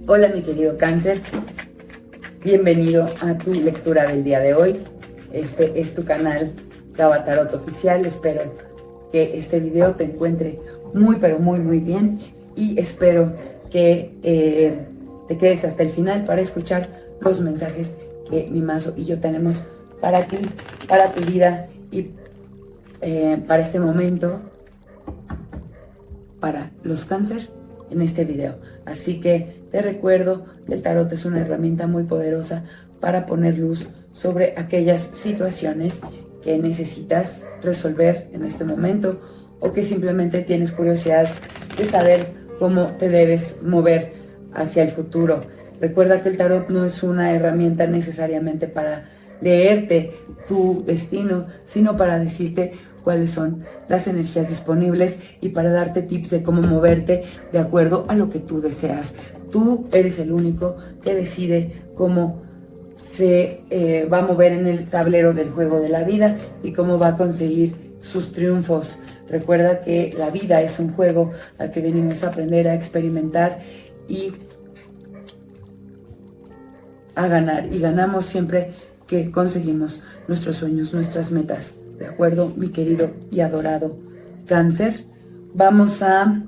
Hola mi querido Cáncer, bienvenido a tu lectura del día de hoy. Este es tu canal Gaba Tarot Oficial. Espero que este video te encuentre muy pero muy bien y espero que te quedes hasta el final para escuchar los mensajes que mi mazo y yo tenemos para ti, para tu vida y para este momento, para los Cáncer en este video. Así que te recuerdo que el tarot es una herramienta muy poderosa para poner luz sobre aquellas situaciones que necesitas resolver en este momento o que simplemente tienes curiosidad de saber cómo te debes mover hacia el futuro. Recuerda que el tarot no es una herramienta necesariamente para leerte tu destino, sino para decirte cuáles son las energías disponibles y para darte tips de cómo moverte de acuerdo a lo que tú deseas. Tú eres el único que decide cómo se va a mover en el tablero del juego de la vida y cómo va a conseguir sus triunfos. Recuerda que la vida es un juego al que venimos a aprender, a experimentar y a ganar. Y ganamos siempre que conseguimos nuestros sueños, nuestras metas. ¿De acuerdo, mi querido y adorado Cáncer? Vamos a...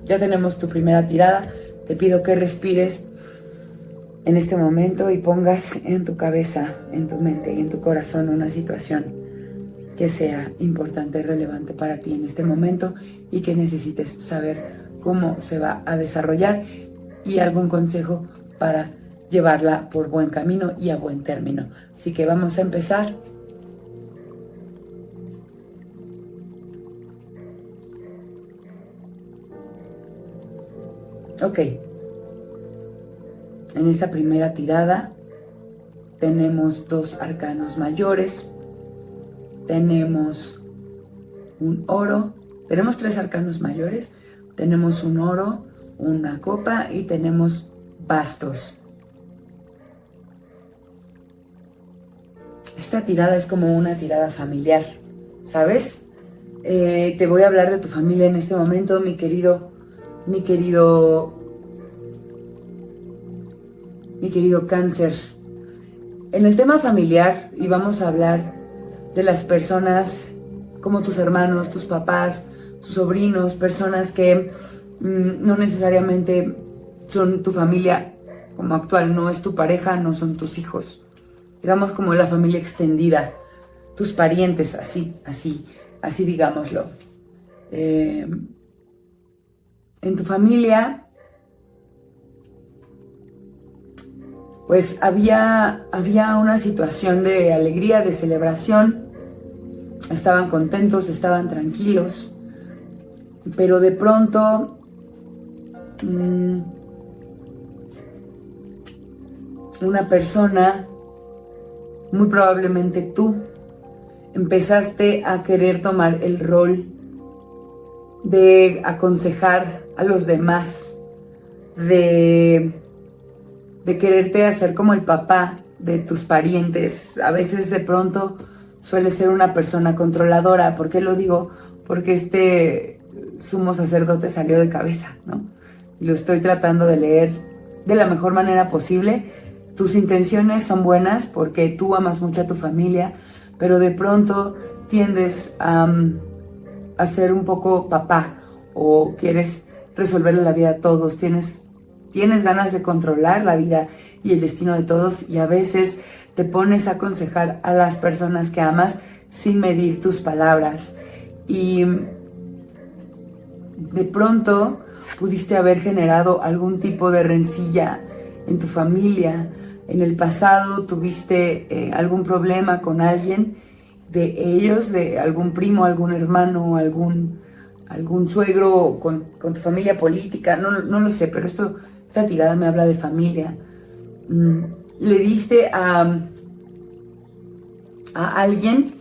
ya tenemos tu primera tirada. Te pido que respires en este momento y pongas en tu cabeza, en tu mente y en tu corazón una situación que sea importante y relevante para ti en este momento y que necesites saber cómo se va a desarrollar y algún consejo para llevarla por buen camino y a buen término. Así que vamos a empezar. Ok, en esta primera tirada tenemos dos arcanos mayores, tenemos un oro, tenemos tres arcanos mayores, tenemos un oro, una copa y tenemos bastos. Esta tirada es como una tirada familiar, ¿sabes? Te voy a hablar de tu familia en este momento, mi querido Cáncer. En el tema familiar, y vamos a hablar de las personas como tus hermanos, tus papás, tus sobrinos, personas que no necesariamente son tu familia como actual, no es tu pareja, no son tus hijos. Digamos como la familia extendida, tus parientes, así digámoslo. En tu familia, pues había una situación de alegría, de celebración. Estaban contentos, estaban tranquilos, pero de pronto una persona, muy probablemente tú, empezaste a querer tomar el rol de aconsejar a los demás, de quererte hacer como el papá de tus parientes. A veces de pronto suele ser una persona controladora. ¿Por qué lo digo? Porque este sumo sacerdote salió de cabeza, ¿no? Y lo estoy tratando de leer de la mejor manera posible. Tus intenciones son buenas porque tú amas mucho a tu familia, pero de pronto tiendes a ser un poco papá o quieres resolverle la vida a todos, tienes ganas de controlar la vida y el destino de todos y a veces te pones a aconsejar a las personas que amas sin medir tus palabras y de pronto pudiste haber generado algún tipo de rencilla en tu familia. En el pasado tuviste algún problema con alguien de ellos, de algún primo, algún hermano, algún suegro, con tu familia política, no lo sé, pero esta tirada me habla de familia. Le diste a alguien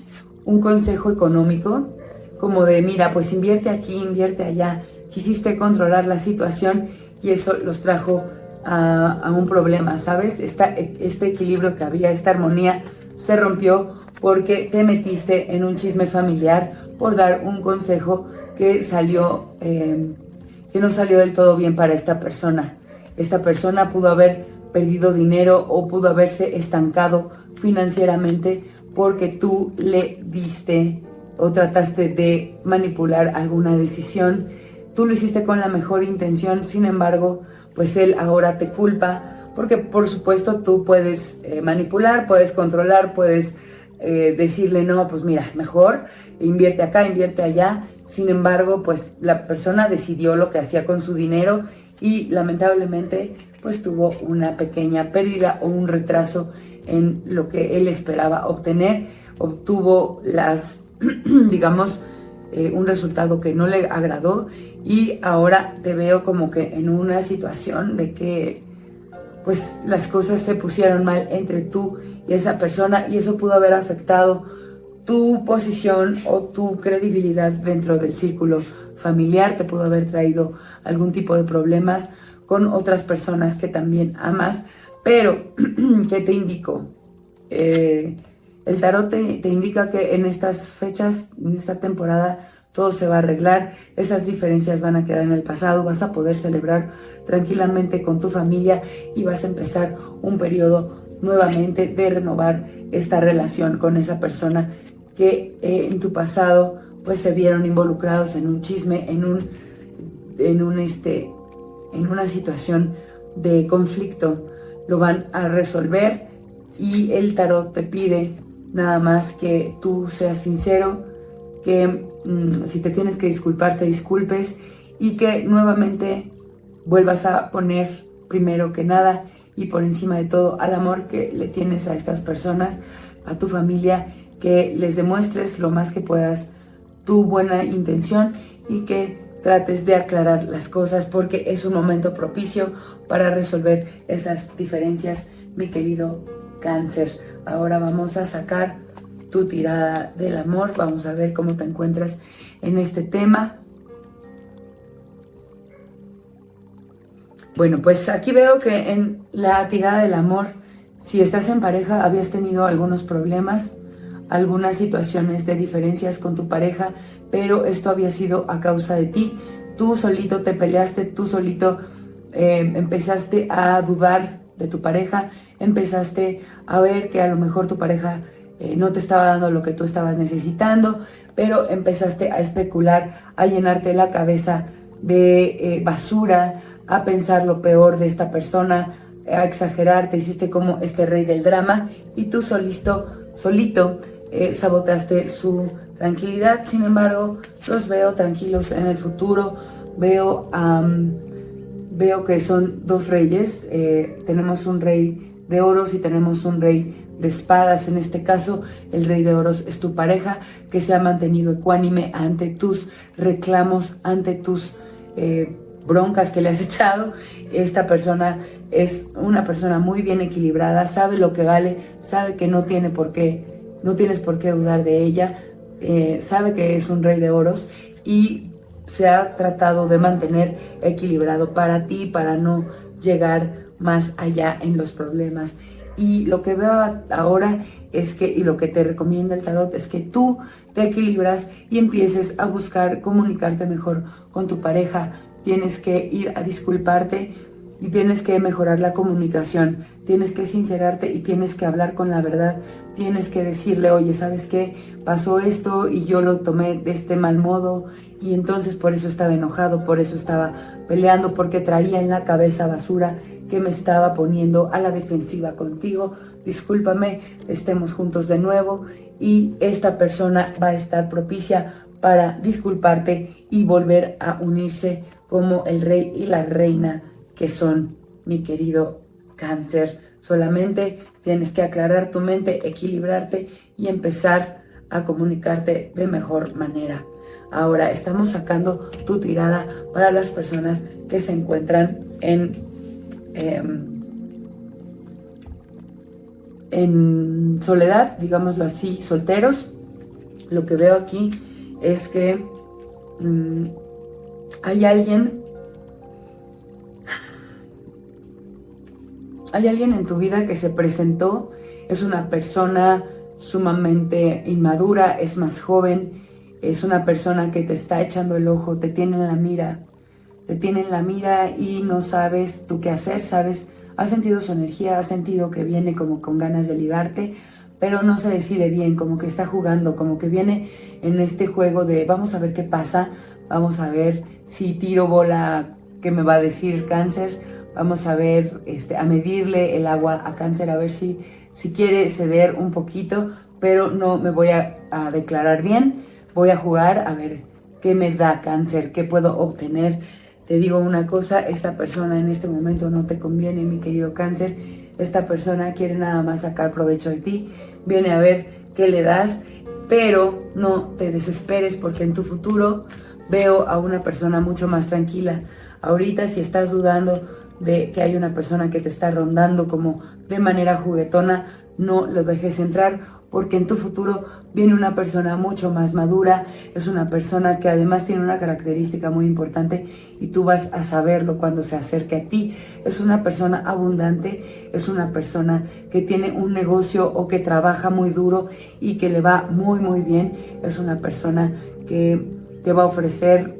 un consejo económico, como de, mira, pues invierte aquí, invierte allá. Quisiste controlar la situación y eso los trajo a un problema, ¿sabes? Este equilibrio que había, esta armonía, se rompió porque te metiste en un chisme familiar por dar un consejo que salió que no salió del todo bien para esta persona. Esta persona pudo haber perdido dinero o pudo haberse estancado financieramente porque tú le diste o trataste de manipular alguna decisión. Tú lo hiciste con la mejor intención, sin embargo, pues él ahora te culpa porque por supuesto tú puedes manipular, puedes controlar, puedes decirle no, pues mira, mejor invierte acá, invierte allá. Sin embargo, pues la persona decidió lo que hacía con su dinero y lamentablemente pues tuvo una pequeña pérdida o un retraso en lo que él esperaba obtener. Obtuvo digamos, un resultado que no le agradó y ahora te veo como que en una situación de que pues las cosas se pusieron mal entre tú y esa persona y eso pudo haber afectado tu posición o tu credibilidad dentro del círculo familiar, te pudo haber traído algún tipo de problemas con otras personas que también amas, pero ¿qué te indico? El tarot te indica que en estas fechas, en esta temporada, todo se va a arreglar, esas diferencias van a quedar en el pasado, vas a poder celebrar tranquilamente con tu familia y vas a empezar un periodo nuevamente de renovar esta relación con esa persona que en tu pasado pues se vieron involucrados en un chisme, en una situación de conflicto. Lo van a resolver y el tarot te pide nada más que tú seas sincero, que si te tienes que disculpar, te disculpes y que nuevamente vuelvas a poner primero que nada y por encima de todo al amor que le tienes a estas personas, a tu familia, que les demuestres lo más que puedas tu buena intención y que trates de aclarar las cosas porque es un momento propicio para resolver esas diferencias, mi querido Cáncer. Ahora vamos a sacar tu tirada del amor, vamos a ver cómo te encuentras en este tema. Bueno, pues aquí veo que en la tirada del amor, si estás en pareja, habías tenido algunos problemas, algunas situaciones de diferencias con tu pareja, pero esto había sido a causa de ti. Tú solito te peleaste, tú solito empezaste a dudar de tu pareja, empezaste a ver que a lo mejor tu pareja no te estaba dando lo que tú estabas necesitando, pero empezaste a especular, a llenarte la cabeza de basura, a pensar lo peor de esta persona, a exagerar, te hiciste como este rey del drama y tú solito saboteaste su tranquilidad. Sin embargo, los veo tranquilos en el futuro, veo que son dos reyes, tenemos un rey de oros y tenemos un rey de espadas. En este caso, el rey de oros es tu pareja que se ha mantenido ecuánime ante tus reclamos, ante tus broncas que le has echado. Esta persona es una persona muy bien equilibrada, sabe lo que vale, sabe que no tienes por qué dudar de ella, sabe que es un rey de oros y se ha tratado de mantener equilibrado para ti, para no llegar más allá en los problemas. Y lo que veo ahora es que, y lo que te recomienda el tarot, es que tú te equilibras y empieces a buscar comunicarte mejor con tu pareja. Tienes que ir a disculparte y tienes que mejorar la comunicación, tienes que sincerarte y tienes que hablar con la verdad, tienes que decirle, oye, ¿sabes qué? Pasó esto y yo lo tomé de este mal modo y entonces por eso estaba enojado, por eso estaba peleando, porque traía en la cabeza basura que me estaba poniendo a la defensiva contigo. Discúlpame, estemos juntos de nuevo y esta persona va a estar propicia para disculparte y volver a unirse como el rey y la reina que son, mi querido Cáncer. Solamente tienes que aclarar tu mente, equilibrarte y empezar a comunicarte de mejor manera. Ahora estamos sacando tu tirada para las personas que se encuentran en soledad, digámoslo así, solteros. Lo que veo aquí es que hay alguien en tu vida que se presentó, es una persona sumamente inmadura, es más joven, es una persona que te está echando el ojo, te tiene en la mira, te tiene en la mira y no sabes tú qué hacer, sabes, has sentido su energía, has sentido que viene como con ganas de ligarte, pero no se decide bien, como que está jugando, como que viene en este juego de vamos a ver qué pasa, vamos a ver si tiro bola, qué me va a decir Cáncer, vamos a ver, a medirle el agua a Cáncer, a ver si quiere ceder un poquito, pero no me voy a declarar bien, voy a jugar a ver qué me da Cáncer, qué puedo obtener. Te digo una cosa, esta persona en este momento no te conviene, mi querido Cáncer. Esta persona quiere nada más sacar provecho de ti, viene a ver qué le das, pero no te desesperes porque en tu futuro veo a una persona mucho más tranquila. Ahorita si estás dudando de que hay una persona que te está rondando como de manera juguetona, no lo dejes entrar porque en tu futuro viene una persona mucho más madura, es una persona que además tiene una característica muy importante y tú vas a saberlo cuando se acerque a ti. Es una persona abundante, es una persona que tiene un negocio o que trabaja muy duro y que le va muy muy bien, es una persona que te va a ofrecer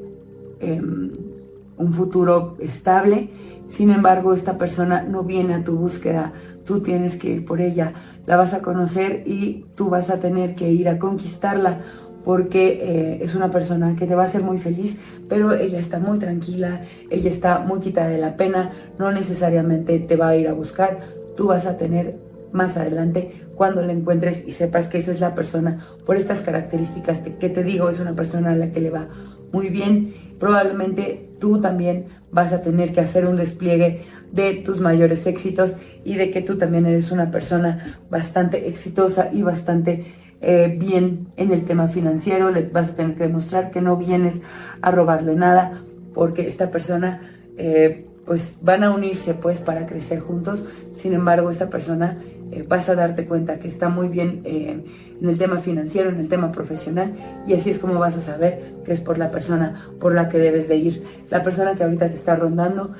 un futuro estable. Sin embargo, esta persona no viene a tu búsqueda, tú tienes que ir por ella, la vas a conocer y tú vas a tener que ir a conquistarla porque es una persona que te va a hacer muy feliz, pero ella está muy tranquila, ella está muy quitada de la pena, no necesariamente te va a ir a buscar, tú vas a tener más adelante cuando la encuentres y sepas que esa es la persona por estas características que te digo, es una persona a la que le va muy bien. Probablemente tú también vas a tener que hacer un despliegue de tus mayores éxitos y de que tú también eres una persona bastante exitosa y bastante bien en el tema financiero. Le vas a tener que demostrar que no vienes a robarle nada porque esta persona pues van a unirse pues para crecer juntos. Sin embargo, esta persona vas a darte cuenta que está muy bien en el tema financiero, en el tema profesional, y así es como vas a saber que es por la persona por la que debes de ir. La persona que ahorita te está rondando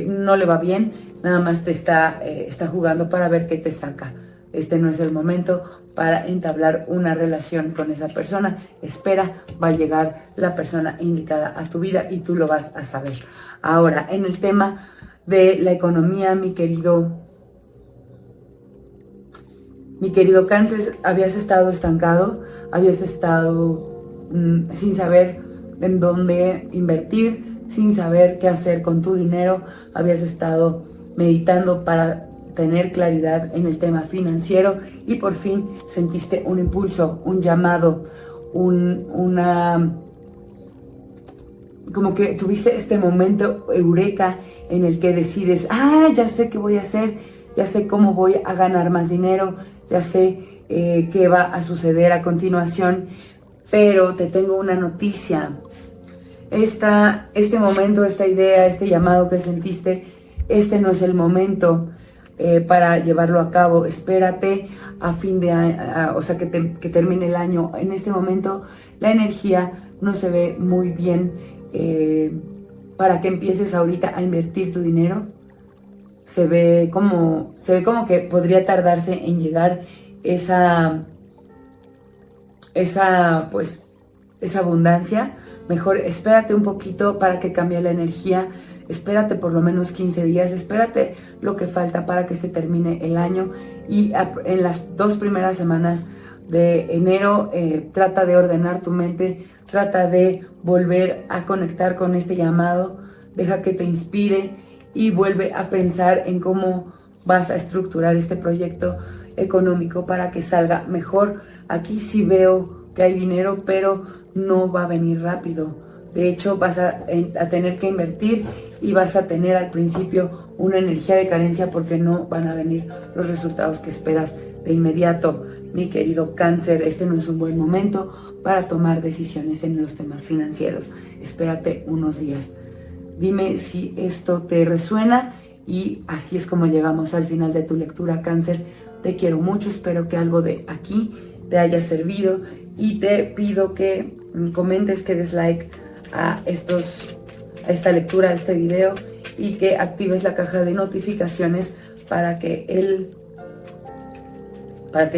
no le va bien, nada más te está jugando para ver qué te saca. Este no es el momento para entablar una relación con esa persona. Espera, va a llegar la persona indicada a tu vida y tú lo vas a saber. Ahora, en el tema de la economía, mi querido Cáncer, habías estado estancado, habías estado sin saber en dónde invertir, sin saber qué hacer con tu dinero, habías estado meditando para tener claridad en el tema financiero y por fin sentiste un impulso, un llamado, como que tuviste este momento eureka en el que decides, ya sé qué voy a hacer, ya sé cómo voy a ganar más dinero, ya sé qué va a suceder a continuación, pero te tengo una noticia. Este momento, esta idea, este llamado que sentiste, este no es el momento para llevarlo a cabo. Espérate a fin de año, o sea, que termine el año. En este momento la energía no se ve muy bien para que empieces ahorita a invertir tu dinero. Se ve como que podría tardarse en llegar esa abundancia. Mejor espérate un poquito para que cambie la energía, espérate por lo menos 15 días, espérate lo que falta para que se termine el año y en las 2 primeras semanas de enero trata de ordenar tu mente, trata de volver a conectar con este llamado, deja que te inspire y vuelve a pensar en cómo vas a estructurar este proyecto económico para que salga mejor. Aquí sí veo que hay dinero, pero no va a venir rápido. De hecho, vas a tener que invertir y vas a tener al principio una energía de carencia porque no van a venir los resultados que esperas de inmediato. Mi querido Cáncer, este no es un buen momento para tomar decisiones en los temas financieros. Espérate unos días. Dime si esto te resuena y así es como llegamos al final de tu lectura, Cáncer. Te quiero mucho, espero que algo de aquí te haya servido y te pido que comentes, que des like a esta lectura, a este video y que actives la caja de notificaciones para que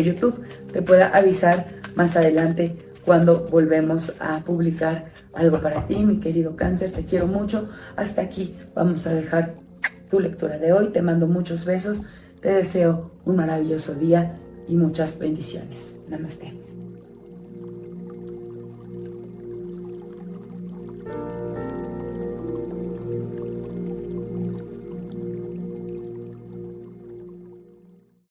YouTube te pueda avisar más adelante cuando volvemos a publicar algo para ti, mi querido Cáncer. Te quiero mucho. Hasta aquí vamos a dejar tu lectura de hoy. Te mando muchos besos. Te deseo un maravilloso día y muchas bendiciones. Namaste.